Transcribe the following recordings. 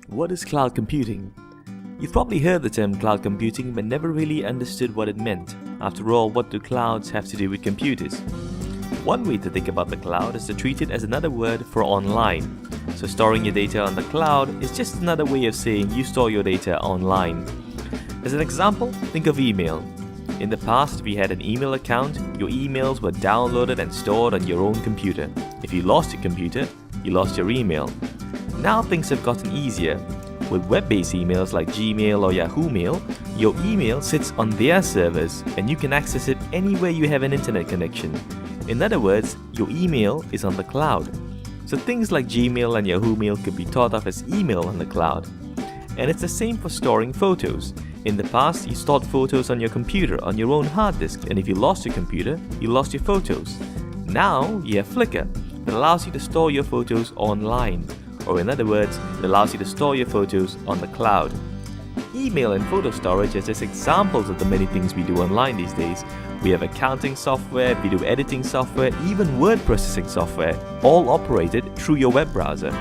What is cloud computing? You've probably heard the term cloud computing but never really understood what it meant. After all, what do clouds have to do with computers? One way to think about the cloud is to treat it as another word for online. So storing your data on the cloud is just another way of saying you store your data online. As an example, think of email. In the past, if you had an email account, your emails were downloaded and stored on your own computer. If you lost your computer, you lost your email. Now things have gotten easier. With web-based emails like Gmail or Yahoo Mail, your email sits on their servers and you can access it anywhere you have an internet connection. In other words, your email is on the cloud. So things like Gmail and Yahoo Mail could be thought of as email on the cloud. And it's the same for storing photos. In the past, you stored photos on your computer on your own hard disk, and if you lost your computer, you lost your photos. Now you have Flickr that allows you to store your photos online. Or in other words, it allows you to store your photos on the cloud. Email and photo storage are just examples of the many things we do online these days. We have accounting software, video editing software, even word processing software, all operated through your web browser.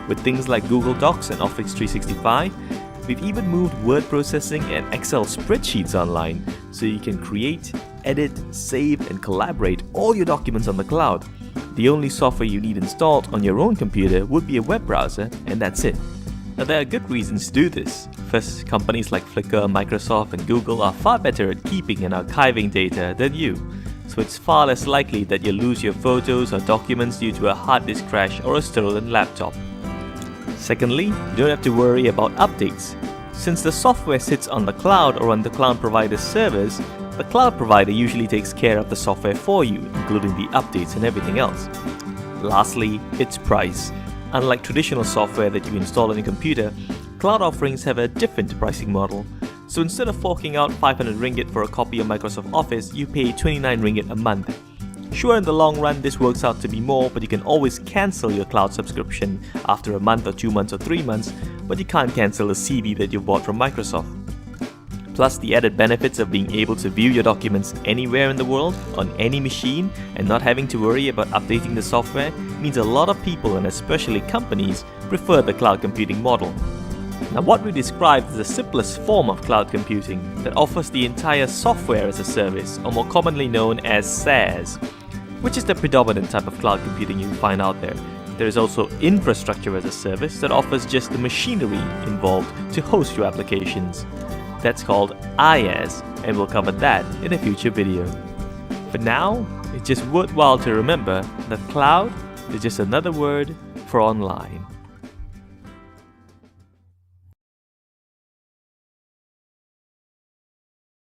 With things like Google Docs and Office 365, we've even moved word processing and Excel spreadsheets online, so you can create, edit, save, and collaborate all your documents on the cloud. The only software you need installed on your own computer would be a web browser, and that's it. Now there are good reasons to do this. First, companies like Flickr, Microsoft, and Google are far better at keeping and archiving data than you. So it's far less likely that you'll lose your photos or documents due to a hard disk crash or a stolen laptop. Secondly, you don't have to worry about updates. Since the software sits on the cloud or on the cloud provider's servers, the cloud provider usually takes care of the software for you, including the updates and everything else. Lastly, its price. Unlike traditional software that you install on your computer, cloud offerings have a different pricing model. So instead of forking out 500 ringgit for a copy of Microsoft Office, you pay 29 ringgit a month. Sure, in the long run this works out to be more, but you can always cancel your cloud subscription after a month or 2 months or 3 months, but you can't cancel a CD that you bought from Microsoft. Plus, the added benefits of being able to view your documents anywhere in the world, on any machine, and not having to worry about updating the software means a lot of people, and especially companies, prefer the cloud computing model. Now, what we described is the simplest form of cloud computing that offers the entire software as a service, or more commonly known as SaaS, which is the predominant type of cloud computing you find out there. There is also infrastructure as a service that offers just the machinery involved to host your applications. That's called IaaS, and we'll cover that in a future video. For now, it's just worthwhile to remember that cloud is just another word for online.